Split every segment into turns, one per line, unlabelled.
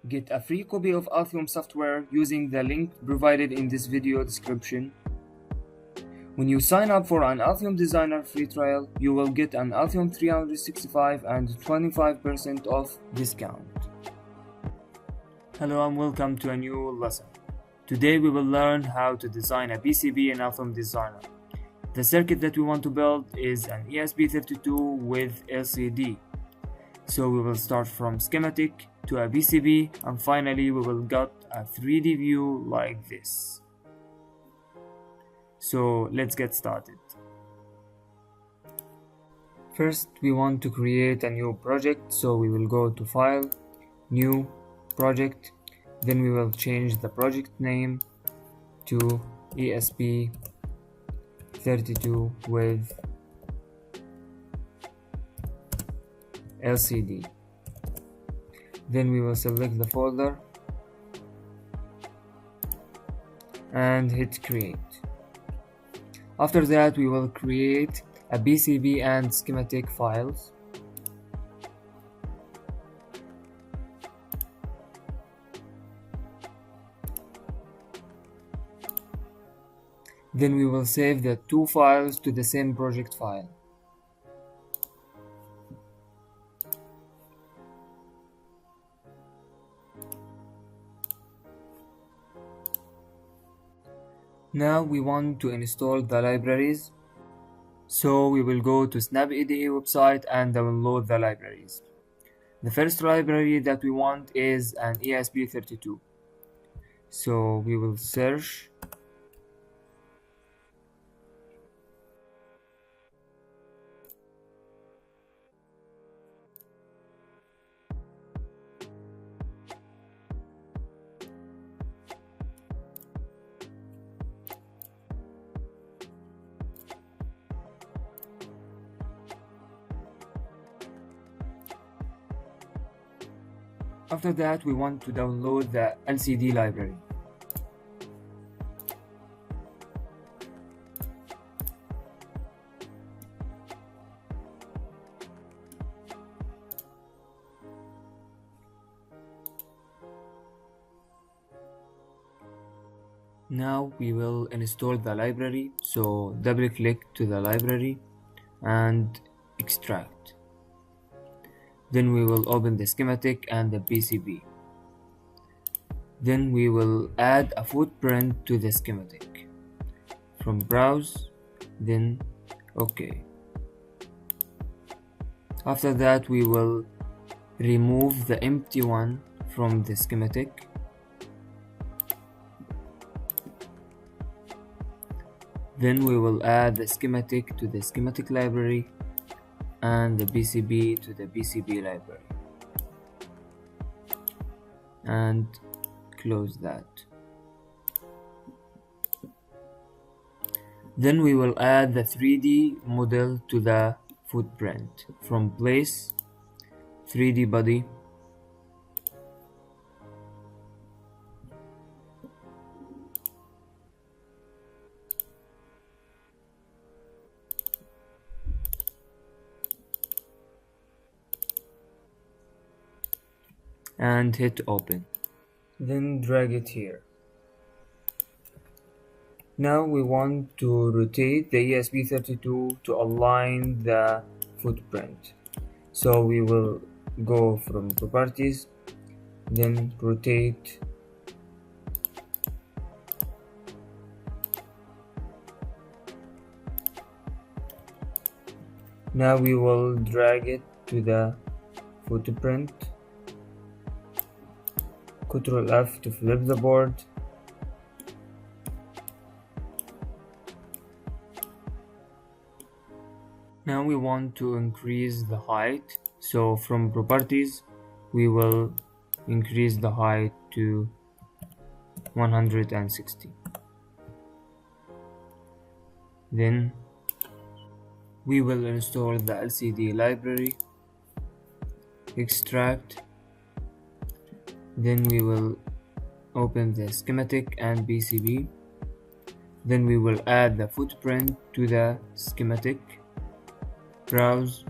Get a free copy of Altium software using the link provided in this video description. When you sign up for an Altium Designer free trial, you will get an Altium 365 and 25% off discount. Hello and welcome to a new lesson. Today we will learn how to design a PCB in Altium Designer. The circuit that we want to build is an ESP32 with LCD. So we will start from schematic to a PCB, and finally we will get a 3D view like this. So let's get started. First we want to create a new project, so we will go to File, New, Project. Then we will change the project name to ESP32 with LCD. Then we will select the folder and hit create. After that we will create a PCB and schematic files. Then we will save the two files to the same project file. Now we want to install the libraries, so we will go to Snap IDE website and download the libraries. The first library that we want is an ESP32, so we will search After that we want to download the LCD library. Now we will install the library, so double click to the library and extract. Then we will open the schematic and the PCB. Then we will add a footprint to the schematic. From browse, then OK. After that we will remove the empty one from the schematic. Then we will add the schematic to the schematic library and the PCB to the PCB library, and close that. Then we will add the 3D model to the footprint. From place, 3D body, and hit open. Then drag it here. Now we want to rotate the ESP32 to align the footprint. So we will go from properties, then rotate, now we will drag it to the footprint. Ctrl F to flip the board. Now we want to increase the height, so from properties we will increase the height to 160. Then we will install the LCD library, extract. Then we will open the schematic and PCB. Then we will add the footprint to the schematic, browse,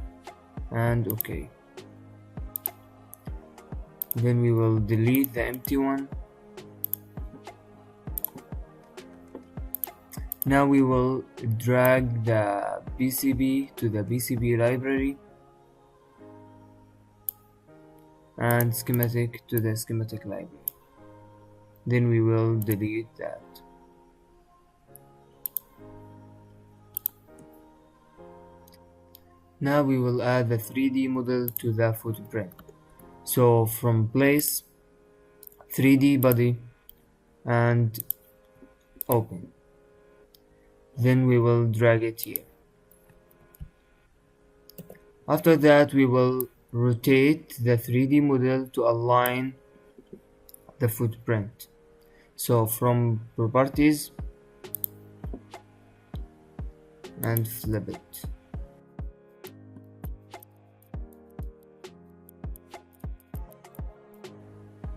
and OK. Then we will delete the empty one. Now we will drag the PCB to the PCB library and schematic to the schematic library. Then we will delete that. Now we will add the 3D model to the footprint. So from place, 3D body, and open. Then we will drag it here. After that, we will rotate the 3D model to align the footprint. So from properties and flip it.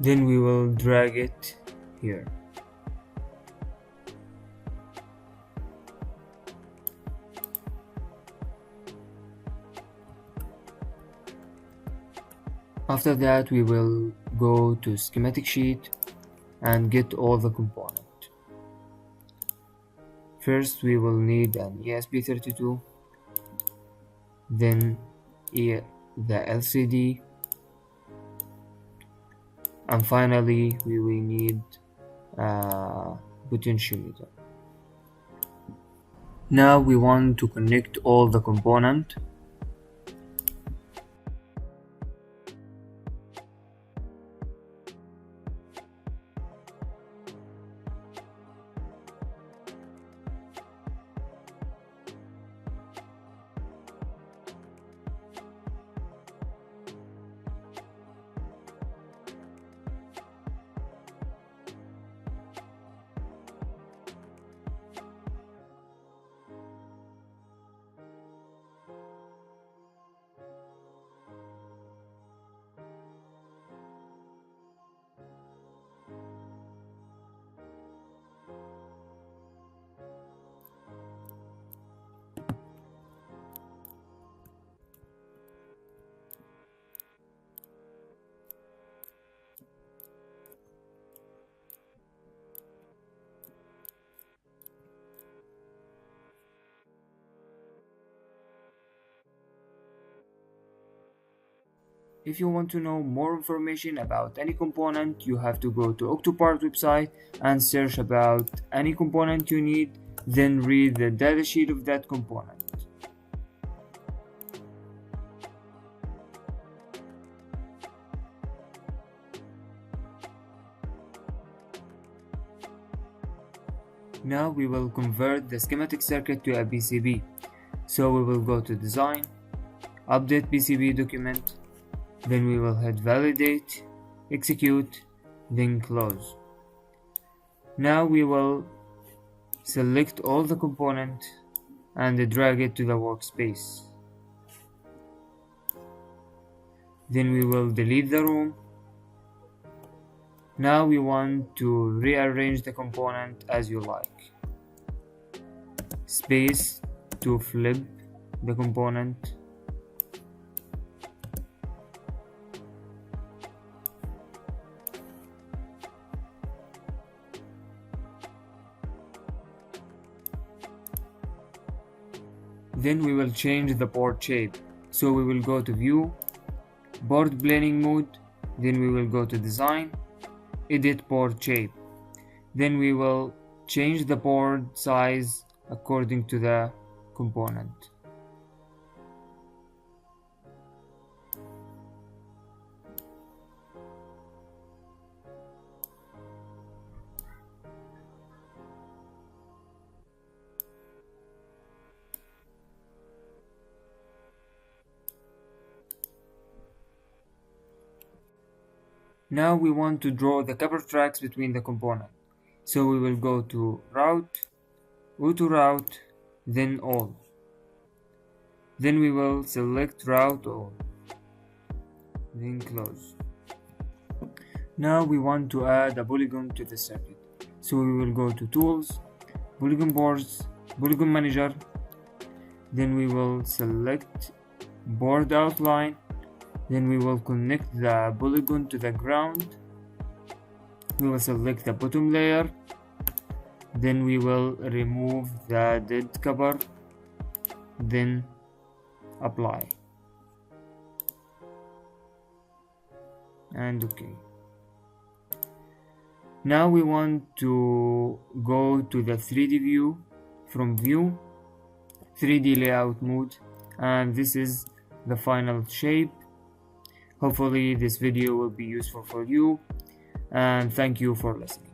Then we will drag it here. After that, we will go to schematic sheet and get all the components. First, we will need an ESP32, then the LCD, and finally we will need a potentiometer. Now we want to connect all the components. If you want to know more information about any component, you have to go to Octopart website and search about any component you need, then read the datasheet of that component. Now we will convert the schematic circuit to a PCB. So we will go to Design, Update PCB document, then we will hit Validate, Execute, then Close. Now we will select all the components and drag it to the workspace. Then we will delete the room. Now we want to rearrange the component as you like. Space to flip the component. Then we will change the board shape. So we will go to View, Board Planing Mode, then we will go to Design, Edit Board Shape. Then we will change the board size according to the component. Now we want to draw the cover tracks between the components. So we will go to Route, Auto Route, then All. Then we will select Route All, then Close. Now we want to add a polygon to the circuit. So we will go to Tools, Polygon Boards, Polygon Manager. Then we will select Board Outline, Then we will connect the polygon to the ground. We will select the bottom layer. Then we will remove the dead copper. Then apply. And okay. Now we want to go to the 3D view from view, 3D layout mode, and this is the final shape. Hopefully this video will be useful for you, and thank you for listening.